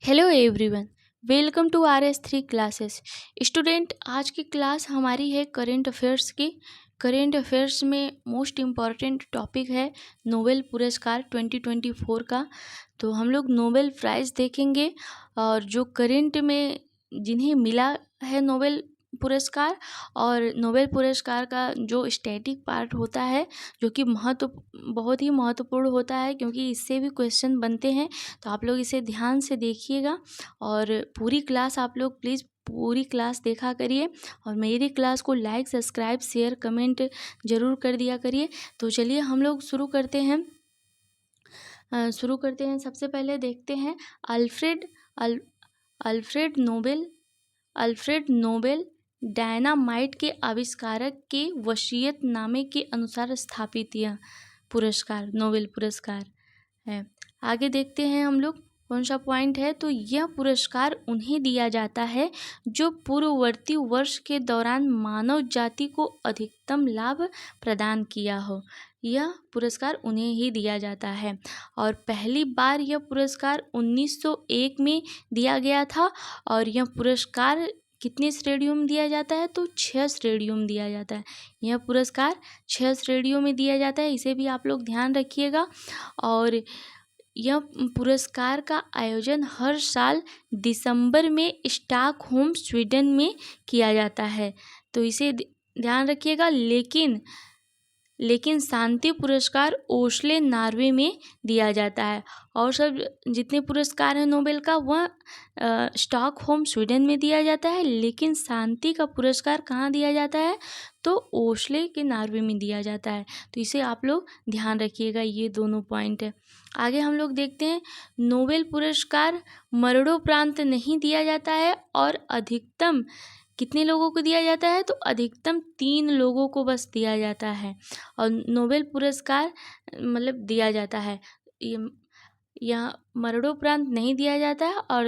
Hello everyone, welcome to RS3 classes. Student, आज की class हमारी है करंट अफेयर्स की। करंट अफेयर्स में मोस्ट इम्पॉर्टेंट टॉपिक है नोबेल पुरस्कार 2024 का। तो हम लोग नोबेल प्राइज़ देखेंगे और जो करंट में जिन्हें मिला है नोबेल पुरस्कार और नोबेल पुरस्कार का जो स्टैटिक पार्ट होता है, जो कि बहुत ही महत्वपूर्ण होता है क्योंकि इससे भी क्वेश्चन बनते हैं। तो आप लोग इसे ध्यान से देखिएगा और पूरी क्लास आप लोग प्लीज़ पूरी क्लास देखा करिए और मेरी क्लास को लाइक, सब्सक्राइब, शेयर, कमेंट ज़रूर कर दिया करिए। तो चलिए हम लोग शुरू करते हैं। सबसे पहले देखते हैं अल्फ्रेड नोबेल डायनामाइट के आविष्कारक के वसीयतनामे के अनुसार स्थापित यह पुरस्कार नोबेल पुरस्कार है। आगे देखते हैं हम लोग कौन सा पॉइंट है। तो यह पुरस्कार उन्हें दिया जाता है जो पूर्ववर्ती वर्ष के दौरान मानव जाति को अधिकतम लाभ प्रदान किया हो। यह पुरस्कार उन्हें ही दिया जाता है और पहली बार यह पुरस्कार 1901 में दिया गया था और यह पुरस्कार कितने श्रेणियों में दिया जाता है? तो 6 श्रेणियों में दिया जाता है। यह पुरस्कार 6 श्रेणियों में दिया जाता है, इसे भी आप लोग ध्यान रखिएगा। और यह पुरस्कार का आयोजन हर साल दिसंबर में स्टॉकहोम, स्वीडन में किया जाता है, तो इसे ध्यान रखिएगा। लेकिन शांति पुरस्कार ओस्लो, नॉर्वे में दिया जाता है और सब जितने पुरस्कार हैं नोबेल का वह स्टॉकहोम, स्वीडन में दिया जाता है। लेकिन शांति का पुरस्कार कहाँ दिया जाता है? तो ओस्लो के नॉर्वे में दिया जाता है। तो इसे आप लोग ध्यान रखिएगा, ये दोनों पॉइंट है। आगे हम लोग देखते हैं नोबेल पुरस्कार मरणोपरांत नहीं दिया जाता है और अधिकतम कितने लोगों को दिया जाता है? तो अधिकतम 3 लोगों को बस दिया जाता है और नोबेल पुरस्कार दिया जाता है। यह मरणोपरांत नहीं दिया जाता है और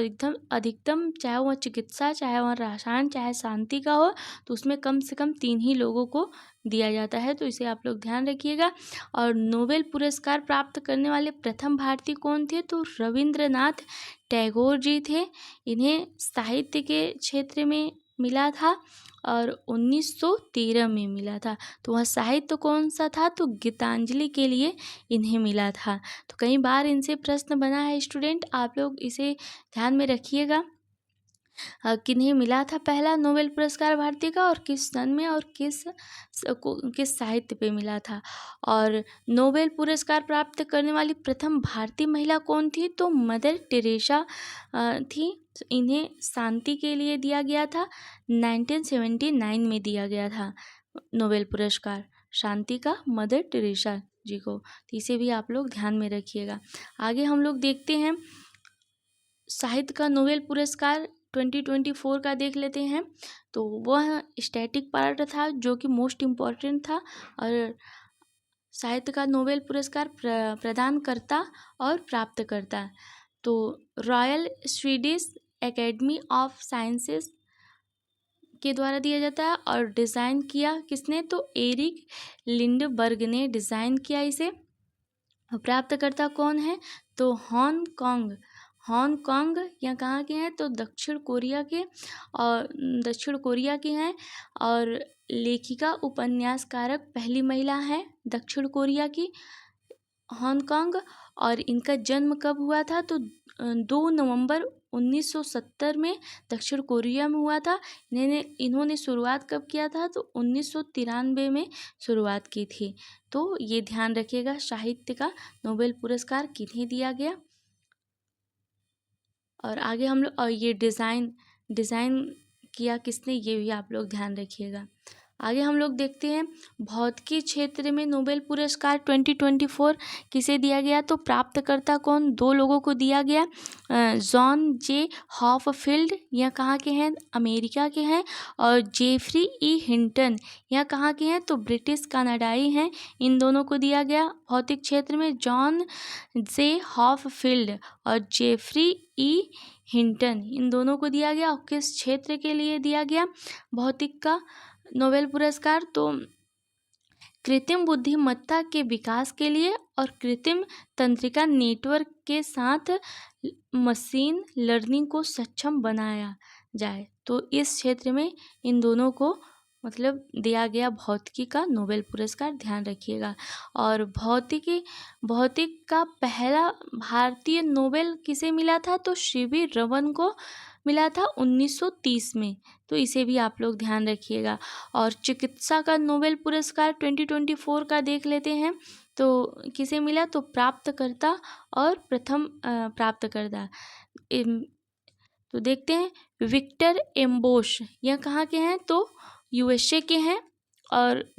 अधिकतम चाहे वह चिकित्सा, चाहे वह रसायन, चाहे शांति का हो, तो उसमें कम से कम 3 ही लोगों को दिया जाता है। तो इसे आप लोग ध्यान रखिएगा। और नोबेल पुरस्कार प्राप्त करने वाले प्रथम भारतीय कौन थे? तो रविंद्रनाथ टैगोर जी थे। इन्हें साहित्य के क्षेत्र में मिला था और 1913 में मिला था। तो वह साहित्य कौन सा था? तो गीतांजलि के लिए इन्हें मिला था। तो कई बार इनसे प्रश्न बना है स्टूडेंट, आप लोग इसे ध्यान में रखिएगा। किन्हें मिला था पहला नोबेल पुरस्कार भारतीय का और किस सन में और किस साहित्य पे मिला था। और नोबेल पुरस्कार प्राप्त करने वाली प्रथम भारतीय महिला कौन थी? तो मदर टेरेसा थी। इन्हें शांति के लिए दिया गया था। 1979 में दिया गया था नोबेल पुरस्कार शांति का मदर टेरेसा जी को। तो इसे भी आप लोग ध्यान में रखिएगा। आगे हम लोग देखते हैं साहित्य का नोबेल पुरस्कार 2024 का देख लेते हैं। तो वह स्टैटिक पार्ट था जो कि मोस्ट इम्पॉर्टेंट था और साहित्य का नोबेल पुरस्कार प्रदान करता और प्राप्त करता तो royal Swedish academy of sciences के द्वारा दिया जाता है। और डिज़ाइन किया किसने? तो एरिक लिंडबर्ग ने डिज़ाइन किया इसे। प्राप्तकर्ता कौन है? तो हांगकांग या कहाँ के हैं? तो दक्षिण कोरिया के हैं। और लेखिका उपन्यासकारक पहली महिला है दक्षिण कोरिया की, हांगकांग। और इनका जन्म कब हुआ था? तो 2 नवंबर 1970 में दक्षिण कोरिया में हुआ था। इन्होंने शुरुआत कब किया था? तो 1993 में शुरुआत की थी। तो ये ध्यान रखिएगा, साहित्य का नोबेल पुरस्कार किन्हें दिया गया। और आगे हम लोग और ये डिज़ाइन किया किसने, ये भी आप लोग ध्यान रखिएगा। आगे हम लोग देखते हैं भौतिकी क्षेत्र में नोबेल पुरस्कार 2024 किसे दिया गया। तो प्राप्तकर्ता कौन? 2 लोगों को दिया गया। जॉन जे हॉपफील्ड, यह कहाँ के हैं? अमेरिका के हैं। और जेफरी ई हिंटन, यह कहाँ के हैं? तो ब्रिटिश कनाडाई हैं। इन दोनों को दिया गया भौतिक क्षेत्र में, जॉन जे हॉपफील्ड और जेफरी ई हिंटन, इन दोनों को दिया गया। और किस क्षेत्र के लिए दिया गया भौतिक का नोबेल पुरस्कार? तो कृत्रिम बुद्धिमत्ता के विकास के लिए और कृत्रिम तंत्रिका नेटवर्क के साथ मशीन लर्निंग को सक्षम बनाया जाए। तो इस क्षेत्र में इन दोनों को मतलब दिया गया भौतिकी का नोबेल पुरस्कार, ध्यान रखिएगा। और भौतिक का पहला भारतीय नोबेल किसे मिला था? तो सीवी रमन को मिला था 1930 में। तो इसे भी आप लोग ध्यान रखिएगा। और चिकित्सा का नोबेल पुरस्कार 2024 का देख लेते हैं। तो किसे मिला? तो प्राप्तकर्ता और प्रथम प्राप्तकर्ता तो देखते हैं। विक्टर एम्बोश, यह कहाँ के हैं? तो यूएसए के हैं। और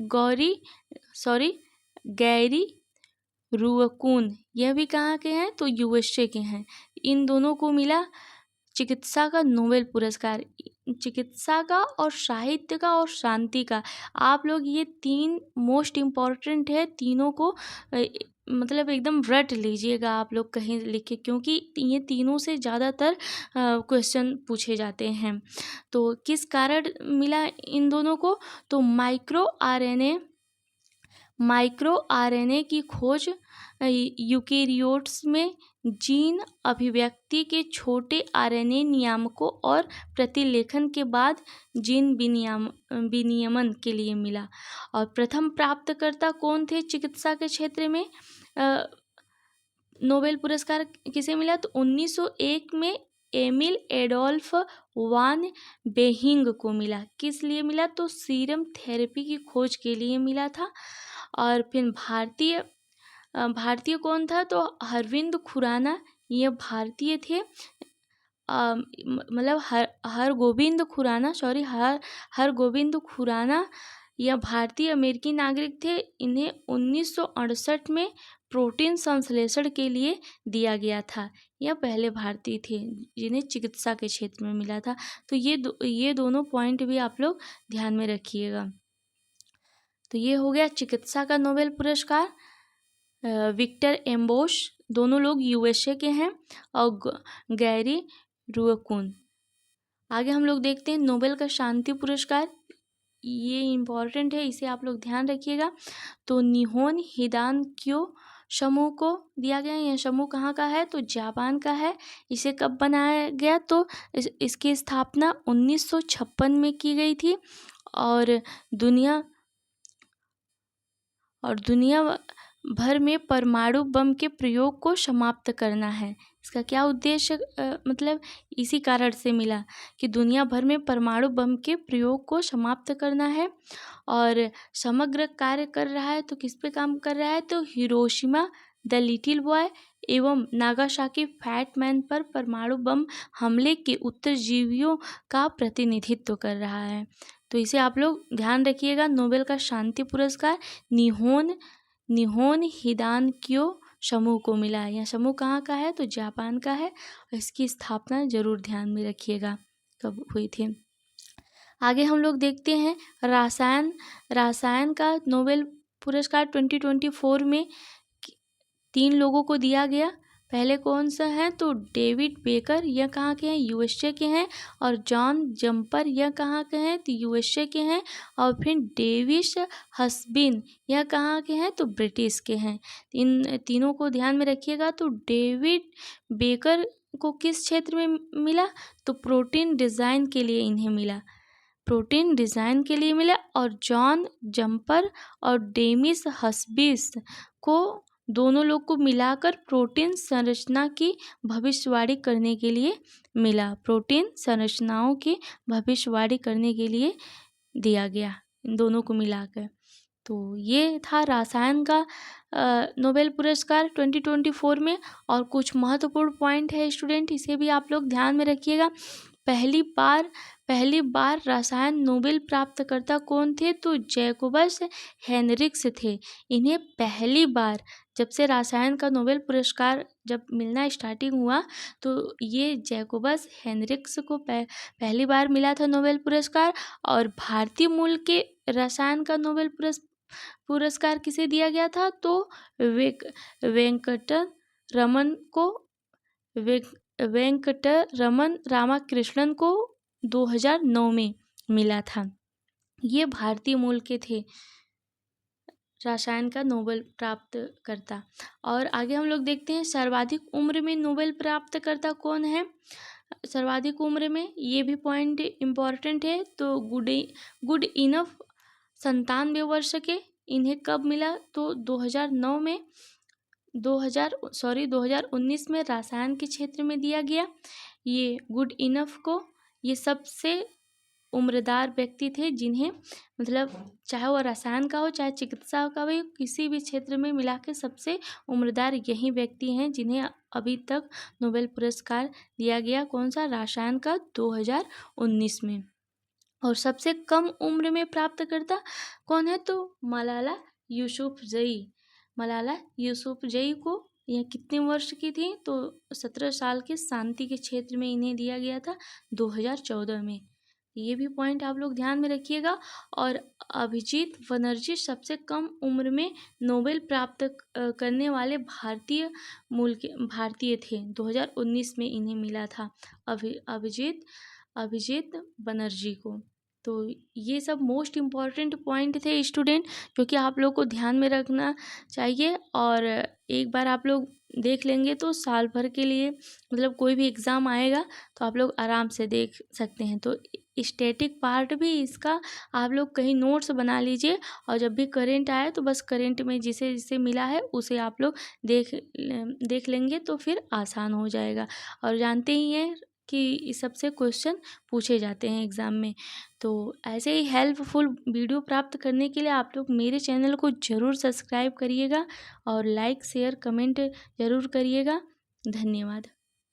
गैरी रुअकून, यह भी कहाँ के हैं? तो यूएसए के हैं। इन दोनों को मिला चिकित्सा का नोबेल पुरस्कार। चिकित्सा का और साहित्य का और शांति का, आप लोग ये 3 मोस्ट इम्पॉर्टेंट है। तीनों को मतलब एकदम रट लीजिएगा आप लोग कहीं लिखे, क्योंकि ये तीनों से ज़्यादातर क्वेश्चन पूछे जाते हैं। तो किस कारण मिला इन दोनों को? तो माइक्रो आरएनए की खोज यूकेरियोट्स में जीन अभिव्यक्ति के छोटे आरएनए नियामकों और प्रतिलेखन के बाद जीन विनियमन के लिए मिला। और प्रथम प्राप्तकर्ता कौन थे चिकित्सा के क्षेत्र में? नोबेल पुरस्कार किसे मिला? तो 1901 में एमिल एडोल्फ वान बेहिंग को मिला। किस लिए मिला? तो सीरम थेरेपी की खोज के लिए मिला था। और फिर भारतीय कौन था? तो अरविंद खुराना, ये भारतीय थे। मतलब हरगोविंद खुराना यह भारतीय अमेरिकी नागरिक थे। इन्हें 1968 में प्रोटीन संश्लेषण के लिए दिया गया था। यह पहले भारतीय थे जिन्हें चिकित्सा के क्षेत्र में मिला था। तो ये दोनों पॉइंट भी आप लोग ध्यान में रखिएगा। तो ये हो गया चिकित्सा का नोबेल पुरस्कार। विक्टर एम्बोश, दोनों लोग यूएसए के हैं। और गैरी रुअकून। आगे हम लोग देखते हैं नोबेल का शांति पुरस्कार। ये इम्पॉर्टेंट है, इसे आप लोग ध्यान रखिएगा। तो निहोन हिदानक्यो समूह को दिया गया। यह समूह कहाँ का है? तो जापान का है। इसे कब बनाया गया? तो इसकी स्थापना 1956 में की गई थी। और दुनिया भर में परमाणु बम के प्रयोग को समाप्त करना है। इसका क्या उद्देश्य मतलब इसी कारण से मिला कि दुनिया भर में परमाणु बम के प्रयोग को समाप्त करना है। और समग्र कार्य कर रहा है। तो किस पे काम कर रहा है? तो हिरोशिमा द लिटिल बॉय एवं नागासाकी फैट मैन पर परमाणु बम हमले के उत्तरजीवियों का प्रतिनिधित्व कर रहा है। तो इसे आप लोग ध्यान रखिएगा। नोबेल का शांति पुरस्कार निहोन हिदानक्यो समूह को मिला है। यह समूह कहाँ का है? तो जापान का है। इसकी स्थापना जरूर ध्यान में रखिएगा कब हुई थी। आगे हम लोग देखते हैं रसायन का नोबेल पुरस्कार 2024 में 3 लोगों को दिया गया। पहले कौन सा है? तो डेविड बेकर, यह कहाँ के हैं? यूएसए के हैं। और जॉन जम्पर, यह कहाँ के हैं? तो यूएसए के हैं। और फिर डेविस हस्बिन, यह कहाँ के हैं? तो ब्रिटिश के हैं। इन तीनों को ध्यान में रखिएगा। तो डेविड बेकर को किस क्षेत्र में मिला? तो प्रोटीन डिज़ाइन के लिए इन्हें मिला। और जॉन जम्पर और डेमिस हस्बिस को दोनों लोग को मिलाकर प्रोटीन संरचना की भविष्यवाणी करने के लिए मिला। प्रोटीन संरचनाओं की भविष्यवाणी करने के लिए दिया गया इन दोनों को मिलाकर। तो ये था रसायन का नोबेल पुरस्कार 2024 में। और कुछ महत्वपूर्ण पॉइंट है स्टूडेंट, इसे भी आप लोग ध्यान में रखिएगा। पहली बार रसायन नोबेल प्राप्तकर्ता कौन थे? तो जैकोबस हेनरिक्स थे। इन्हें पहली बार जब से रसायन का नोबेल पुरस्कार जब मिलना स्टार्टिंग हुआ तो ये जैकोबस हेनरिक्स को पहली बार मिला था नोबेल पुरस्कार। और भारतीय मूल के रसायन का नोबेल पुरस्कार किसे दिया गया था? तो वेंकटरमन रामाकृष्णन को 2009 में मिला था। ये भारतीय मूल के थे। रसायन का नोबेल प्राप्त करता। और आगे हम लोग देखते हैं सर्वाधिक उम्र में नोबेल प्राप्त करता कौन है। सर्वाधिक उम्र में ये भी पॉइंट इम्पॉर्टेंट है। तो गुड इनफ 97 वर्ष के इन्हें कब मिला, तो 2009 में 2019 में रसायन के क्षेत्र में दिया गया। ये गुड इनफ को ये सबसे उम्रदार व्यक्ति थे जिन्हें मतलब चाहे वो रसायन का हो चाहे चिकित्सा का हो, किसी भी क्षेत्र में मिला के सबसे उम्रदार यही व्यक्ति हैं जिन्हें अभी तक नोबेल पुरस्कार दिया गया। कौन सा, रसायन का 2019 में। और सबसे कम उम्र में प्राप्त करता कौन है, तो मलाला यूसुफजई। मलाला यूसुफजई को यह कितने वर्ष की थी, तो 17 साल के शांति के क्षेत्र में इन्हें दिया गया था 2014 में। ये भी पॉइंट आप लोग ध्यान में रखिएगा। और अभिजीत बनर्जी सबसे कम उम्र में नोबेल प्राप्त करने वाले भारतीय थे। 2019 में इन्हें मिला था अभिजीत बनर्जी को। तो ये सब मोस्ट इम्पॉर्टेंट पॉइंट थे स्टूडेंट, जो कि आप लोग को ध्यान में रखना चाहिए। और एक बार आप लोग देख लेंगे तो साल भर के लिए मतलब कोई भी एग्ज़ाम आएगा तो आप लोग आराम से देख सकते हैं। तो स्टैटिक पार्ट भी इसका आप लोग कहीं नोट्स बना लीजिए, और जब भी करेंट आए तो बस करेंट में जिसे जिसे मिला है उसे आप लोग देख लेंगे तो फिर आसान हो जाएगा। और जानते ही हैं कि इस सबसे क्वेश्चन पूछे जाते हैं एग्ज़ाम में। तो ऐसे ही हेल्पफुल वीडियो प्राप्त करने के लिए आप लोग मेरे चैनल को ज़रूर सब्सक्राइब करिएगा और लाइक शेयर कमेंट ज़रूर करिएगा। धन्यवाद।